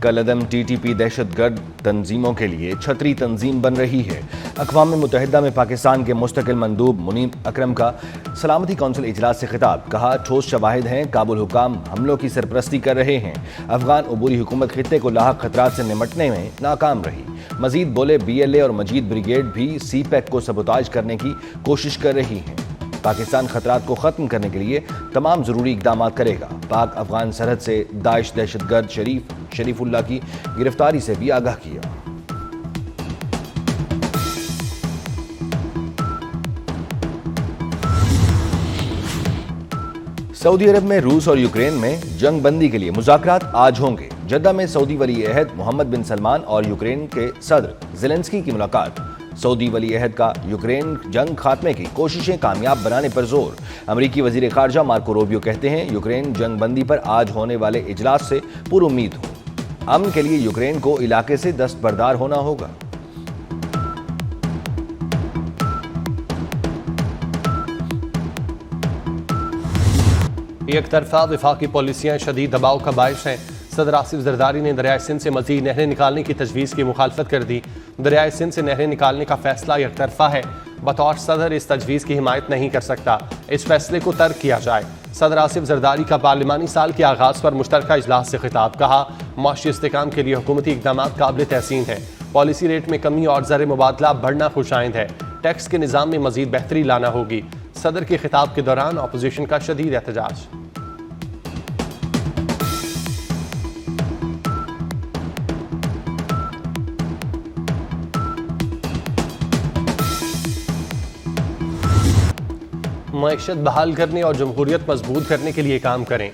कलअदम TTP दहशतगर्द तंजीमों के लिए छतरी तंजीम बन रही है। अक़वाम मुत्तहिदा में पाकिस्तान के मुस्तकिल मंदूब मुनीब अकरम का सलामती कौंसिल इजलास से खिताब। कहा, ठोस शवाहिद हैं, काबुल हुकाम हमलों की सरपरस्ती कर रहे हैं। अफगान अबूरी हुकूमत खित्ते को लाहक खतरात से निमटने में नाकाम रही। मजीद बोले, BLA और मजीद ब्रिगेड भी CPEC को सबोताज करने की कोशिश कर रही है। पाकिस्तान खतरात को ख़त्म करने के लिए तमाम ज़रूरी इक़दाम करेगा। पाक अफगान सरहद से दाइश दहशतगर्द शरीफुल्लाह की गिरफ्तारी से भी आगाह किया। सऊदी अरब में रूस और यूक्रेन में जंग बंदी के लिए मुज़ाकरात आज होंगे। जद्दा में सऊदी वली अहद मोहम्मद बिन सलमान और यूक्रेन के सदर ज़ेलेंस्की की मुलाकात। सऊदी वली अहद का यूक्रेन जंग खात्मे की कोशिशें कामयाब बनाने पर जोर। अमरीकी वज़ीर ख़ारजा मार्को रूबियो कहते हैं, यूक्रेन जंग बंदी पर आज होने वाले इजलास से पुरुम्मीद हूं। अमन के लिए यूक्रेन को इलाके से दस्तबरदार होना होगा। एक तरफा वफाकी पॉलिसियाँ शदीद दबाव का बायस हैं। सदर आसिफ जरदारी ने दरियाए सिंध से मजीद नहरें निकालने की तजवीज़ की मुखालफत कर दी। दरियाए सिंध से नहरें निकालने का फैसला एक तरफा है। बतौर सदर इस तजवीज़ की हिमायत नहीं कर सकता। इस फैसले को तर्क किया जाए। सदर आसिफ जरदारी का पार्लिमानी साल के आगाज़ पर मुश्तरका इजलास से खिताब। कहा, माशी इस्तेकाम के लिए हुकूमती इक़दाम काबिल तहसीन है। पॉलिसी रेट में कमी और ज़र मुबादला बढ़ना खुशाइंद है। टैक्स के निज़ाम में मजीद बेहतरी लाना होगी। सदर के खिताब के दौरान अपोजिशन का शदीद एहतजाज। मईशत बहाल करने और जमहूरियत मजबूत करने के लिए काम करें।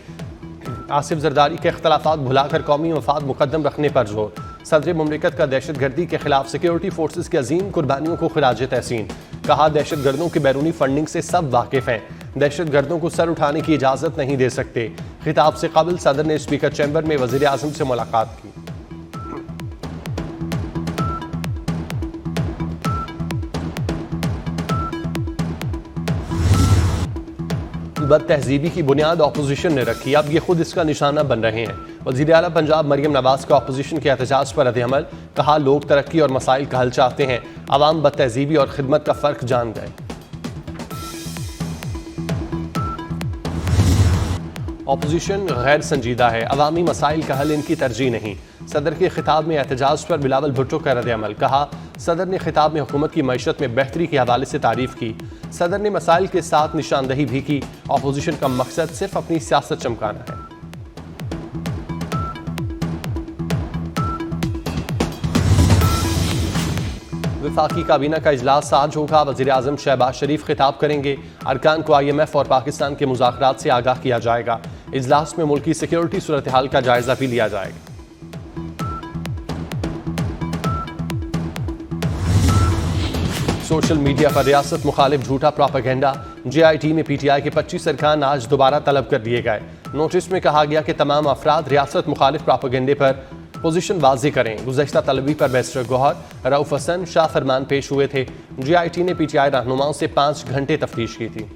आसिफ जरदारी के इख्तलाफात भुलाकर कौमी मफाद मुकद्दम रखने पर जोर। सदर मुमलिकत का दहशत गर्दी के खिलाफ सिक्योरिटी फोर्सेस की अजीम कुर्बानियों को खिराज तहसीन। कहा, दहशत गर्दों की बैरूनी फंडिंग से सब वाकिफ हैं। दहशत गर्दों को सर उठाने की इजाज़त नहीं दे सकते। खिताब से कबल सदर ने स्पीकर चैम्बर में वज़ीर आज़म से मुलाकात की। बद तहजीबी की बुनियाद अपोजिशन ने रखी, अब ये खुद इसका निशाना बन रहे हैं। वज़ीर आला पंजाब मरियम नवाज का अपोजिशन के एहतजाज पर रद्द-ए-अमल। कहा, लोग तरक्की और मसाइल का हल चाहते हैं, अवाम बद तहजीबी और खिदमत का फ़र्क जान गए। अपोजिशन गैर संजीदा है, अवामी मसाइल का हल इनकी तरजीह नहीं। सदर के खिताब में एहतजाज पर बिलावल भुट्टो का रद्द-ए-अमल। कहा, सदर ने खिताब में हुकूमत की मईशत में बेहतरी के हवाले से तारीफ की। सदर ने मसाइल के साथ निशानदही भी की। अपोजिशन का मकसद सिर्फ अपनी सियासत चमकाना है। वफाकी काबीना का इजलास आज होगा। वज़ीर आज़म शहबाज शरीफ खिताब करेंगे। अरकान को IMF और पाकिस्तान के मुज़ाकरात से आगाह किया जाएगा। इजलास में मुल्क की सिक्योरिटी सूरत हाल का जायजा भी लिया जाएगा। सोशल मीडिया पर रियासत मुखालिफ झूठा प्रोपेगेंडा। JIT में PTI के 25 अरकान आज दोबारा तलब कर दिए गए। नोटिस में कहा गया कि तमाम अफराद रियासत मुखालिफ प्रोपेगेंडे पर पोजीशन वाज़ी करें। गुज़श्ता तलबी पर बैरिस्टर गौहर, रऊफ हसन, शाह फरमान पेश हुए थे। JIT ने PTI रहनुमाओं से 5 घंटे तफ्तीश की थी।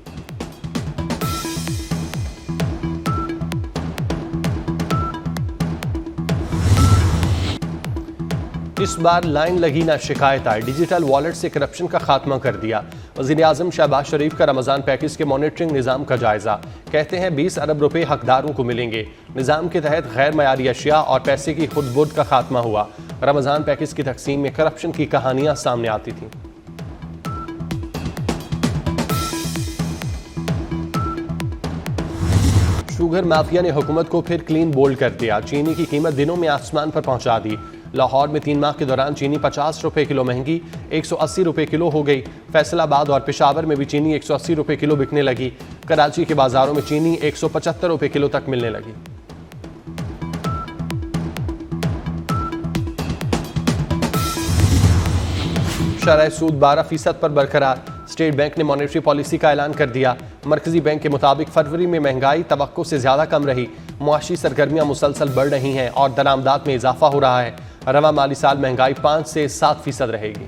इस बार लाइन लगी ना शिकायत आई। डिजिटल वॉलेट से करप्शन का खात्मा कर दिया। वज़ीर आज़म शहबाज शरीफ का रमज़ान पैकेज के मॉनिटरिंग निज़ाम का जायजा। कहते हैं 20 अरब रुपए हकदारों को मिलेंगे। निज़ाम के तहत गैर मयारी अशिया और पैसे की खुद बुर्द का खात्मा हुआ। रमज़ान पैकेज की तकसीम में करप्शन की कहानियां सामने आती थीं। शुगर माफिया ने हुकूमत को फिर क्लीन बोल्ड कर दिया। चीनी की कीमत दिनों में आसमान पर पहुंचा दी। लाहौर में 3 माह के दौरान चीनी 50 रुपए किलो महंगी 180 रुपए किलो हो गई। फैसलाबाद और पेशावर में भी चीनी 180 रुपए किलो बिकने लगी। कराची के बाजारों में चीनी 175 रुपए किलो तक मिलने लगी। शरह सूद 12% पर बरकरार। स्टेट बैंक ने मॉनेटरी पॉलिसी का ऐलान कर दिया। मरकजी बैंक के मुताबिक फरवरी में महंगाई तवक्को से ज्यादा कम रही। मुआशी सरगर्मियां मुसलसल बढ़ रही हैं और दरामदात में इजाफा हो रहा है। रवा माली साल महंगाई 5 से 7% रहेगी।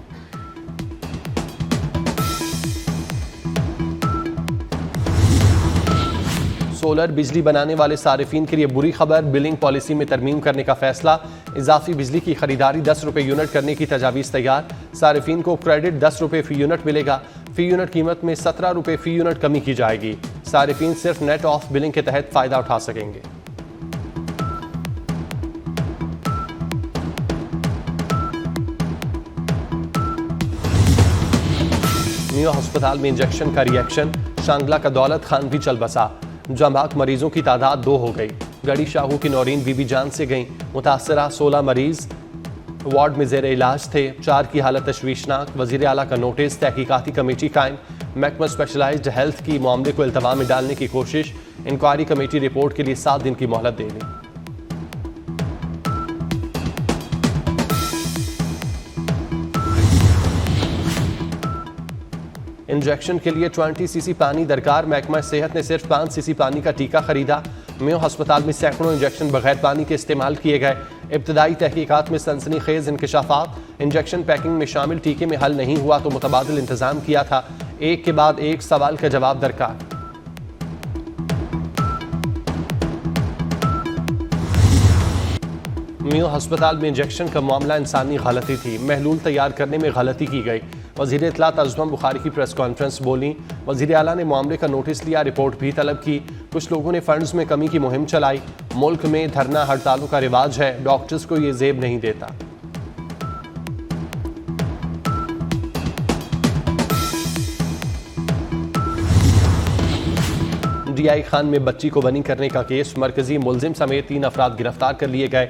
सोलर बिजली बनाने वाले सारिफिन के लिए बुरी खबर, बिलिंग पॉलिसी में तरमीम करने का फैसला। इजाफी बिजली की खरीदारी 10 रुपये यूनिट करने की तजावीज़ तैयार। सारिफिन को क्रेडिट 10 रुपये फी यूनिट मिलेगा। फी यूनिट कीमत में 17 रुपये फी यूनिट कमी की जाएगी। सारिफिन सिर्फ नेट ऑफ बिलिंग के तहत फ़ायदा उठा सकेंगे। मियो अस्पताल में इंजेक्शन का रिएक्शन, शांगला का दौलत खान भी चल बसा। जमाक मरीजों की तादाद 2 हो गई। गढ़ी शाहू की नौरीन बीबी जान से गई। मुतासरा 16 मरीज वार्ड में जेर इलाज थे। 4 की हालत तशवीशनाक। वजीर आला का नोटिस, तहकीकाती कमेटी कायम। महकमा स्पेशलाइज्ड हेल्थ की मामले को इल्तवा में डालने की कोशिश। इंक्वायरी कमेटी रिपोर्ट के लिए 7 दिन की मोहलत दे दी। इंजेक्शन के लिए 20 सीसी पानी दरकार। महकमा सेहत ने सिर्फ 5 सीसी पानी का टीका खरीदा। मेयो अस्पताल में सैकड़ों इंजेक्शन बगैर पानी के इस्तेमाल किए गए। इब्तदाई तहकीकात में सनसनीखेज इंकशाफात। इंजेक्शन पैकिंग में शामिल टीके में हल नहीं हुआ तो मुतबादिल इंतजाम किया था। एक के बाद एक सवाल का जवाब दरकार। मियो अस्पताल में इंजेक्शन का मामला इंसानी गलती थी। महलूल तैयार करने में गलती की गई। वज़ीर इत्तलात अज़्ज़मा बुखारी की प्रेस कॉन्फ्रेंस बोली। वज़ीर आला ने मामले का नोटिस लिया, रिपोर्ट भी तलब की। कुछ लोगों ने फंड्स में कमी की मुहिम चलाई। मुल्क में धरना हड़तालों का रिवाज है, डॉक्टर्स को ये जेब नहीं देता। DI खान में बच्ची को बनी करने का केस, मरकजी मुलजिम समेत 3 अफराद गिरफ्तार कर लिए गए।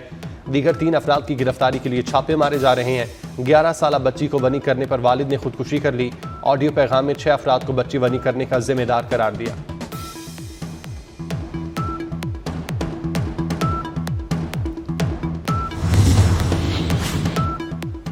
दीगर 3 अफराद की गिरफ्तारी के लिए छापे मारे जा रहे हैं। 11 साला बच्ची को बनी करने पर वालिद ने खुदकुशी कर ली। ऑडियो पैगाम में 6 अफराद को बच्ची बनी करने का जिम्मेदार करार दिया।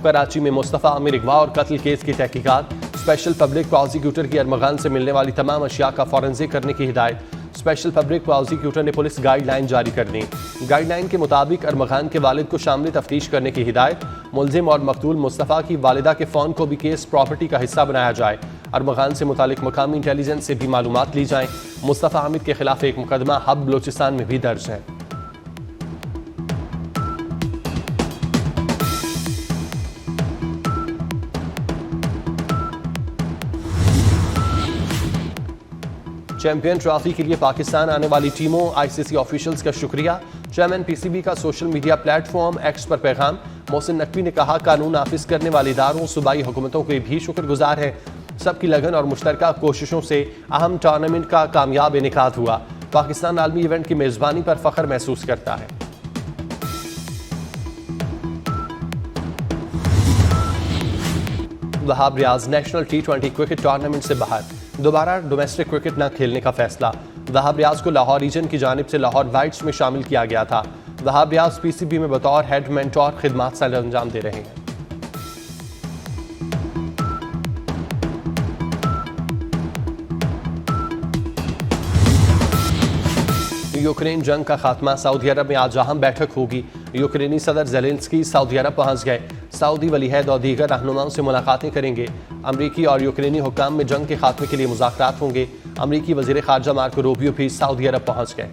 कराची में मुस्तफ़ा आमिर अगवा और कत्ल केस की तहकीकात। स्पेशल पब्लिक प्रोसिक्यूटर की अरमगान से मिलने वाली तमाम अशिया का फॉरेंसिक करने की हिदायत। स्पेशल पब्लिक प्रोसिक्यूटर ने पुलिस गाइडलाइन जारी कर दी। गाइडलाइन के मुताबिक अरमगान के वालिद को शामिल तफ्तीश करने की हिदायत। मुलजिम और मकतूल मुस्तफ़ा की वालिदा के फ़ोन को भी केस प्रॉपर्टी का हिस्सा बनाया जाए। अरमगान से मुतालिक मकामी इंटेलिजेंस से भी मालूमात ली जाएं। मुस्तफ़ा हामिद के खिलाफ एक मुकदमा हब बलोचिस्तान में भी दर्ज है। चैंपियन ट्रॉफी के लिए पाकिस्तान आने वाली टीमों, ICC ऑफिशियल्स का शुक्रिया। चेयरमैन PCB का सोशल मीडिया प्लेटफॉर्म X पर पैगाम। मोहसिन नकवी ने कहा, कानून नाफिज करने वाले इदारों, सूबाई हुकूमतों के भी शुक्रगुजार है। सबकी लगन और मुश्तरका कोशिशों से अहम टूर्नामेंट का कामयाब इनेकाद हुआ। पाकिस्तान आलमी इवेंट की मेजबानी पर फख्र महसूस करता है। Wahab Riaz national T20 cricket tournament से बाहर। दोबारा डोमेस्टिक क्रिकेट न खेलने का फैसला। वहाब रियाज को लाहौर रीजन की जानिब से लाहौर वाइट्स में शामिल किया गया था। वहाब रियाज PCB में बतौर हेड मेंटोर खिदमात सर अंजाम दे रहे हैं। यूक्रेन जंग का खात्मा, सऊदी अरब में आज अहम बैठक होगी। यूक्रेनी सदर ज़ेलेंस्की सऊदी अरब पहुंच गए। सऊदी वलीअहद और दीगर रहनुमाओं से मुलाकातें करेंगे। अमरीकी और यूक्रेनी हुक्काम में जंग के खात्मे के लिए मुज़ाकरात होंगे। अमरीकी वज़ीर ख़ारजा मार्को रूबियो भी सऊदी अरब पहुंच गए।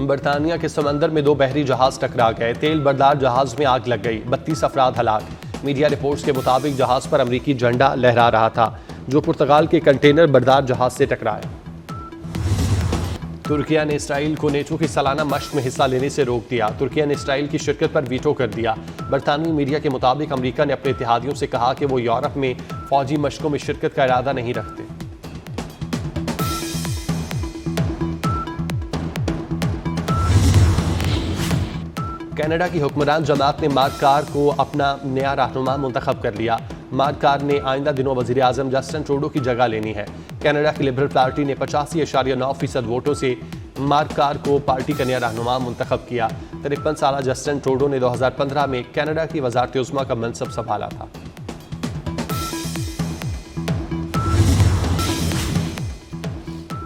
बरतानिया के समंदर में 2 बहरी जहाज टकरा गए। तेल बरदार जहाज में आग लग गई। 32 अफराद हलाक। मीडिया रिपोर्ट्स के मुताबिक जहाज पर अमरीकी झंडा लहरा रहा था, जो पुर्तगाल के कंटेनर बरदार जहाज से टकराया। तुर्किया ने इसराइल को नेटो की सालाना मश्क में हिस्सा लेने से रोक दिया। तुर्किया ने इसराइल की शिरकत पर वीटो कर दिया। बरतानवी मीडिया के मुताबिक अमरीका ने अपने इत्तेहादियों से कहा कि वो यूरोप में फौजी मशकों में शिरकत का इरादा नहीं रखते। कनाडा की हुक्मरान जमात ने मार्क कार को अपना नया रहनुमा मुंतखब कर लिया। मार्क कार ने आइंदा दिनों वज़ीर आज़म जस्टिन ट्रूडो की जगह लेनी है। कनाडा की लिबरल पार्टी ने 85.9% वोटों से मार्क कार को पार्टी का नया रहनुमा मुंतखब किया। 53 साला जस्टिन ट्रूडो ने 2015 में कनाडा की वज़ारत उज़्मा का मनसब संभाला था।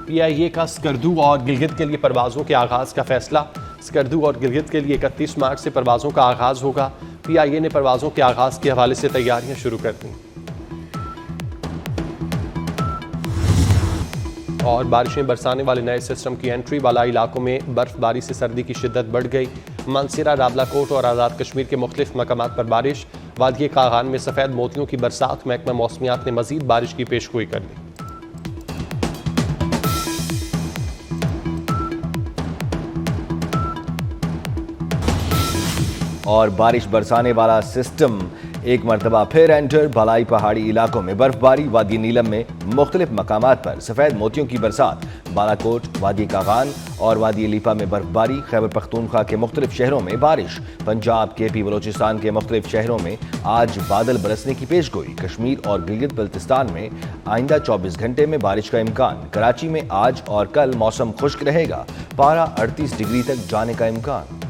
PIA का स्कर्दू और गिलगित के लिए परवाज़ों के आगाज़ का फैसला। स्कर्दू और गिलगित के लिए 31 मार्च से परवाज़ों का आगाज़ होगा। PIA ने परवाज़ों के आगाज़ के हवाले से तैयारियां शुरू कर दी। और बारिशें बरसाने वाले नए सिस्टम की एंट्री वाला इलाकों में बर्फबारी से सर्दी की शिद्दत बढ़ गई। मानसरा, रावलाकोट और आज़ाद कश्मीर के मुख्तलिफ मकामात पर बारिश। वादी कागान में सफ़ेद मोतियों की बरसात। महकमा मौसमियात ने मजीद बारिश की पेशगोई कर दी। और बारिश बरसाने वाला सिस्टम एक मरतबा फिर एंटर। बालाई पहाड़ी इलाकों में बर्फबारी। वादी नीलम में मुख्तलिफ मकामात पर सफ़ेद मोतियों की बरसात। बालाकोट, वादी कागान और वादी लीपा में बर्फबारी। खैबर पख्तूनख्वा के मुख्तलिफ शहरों में बारिश। पंजाब, KP, बलोचिस्तान के मुख्तलिफ शहरों में आज बादल बरसने की पेशगोई। कश्मीर और गिलगित बल्तिस्तान में आइंदा 24 घंटे में बारिश का इम्कान। कराची में आज और कल मौसम खुश्क रहेगा। पारा 38 डिग्री तक जाने का इम्कान।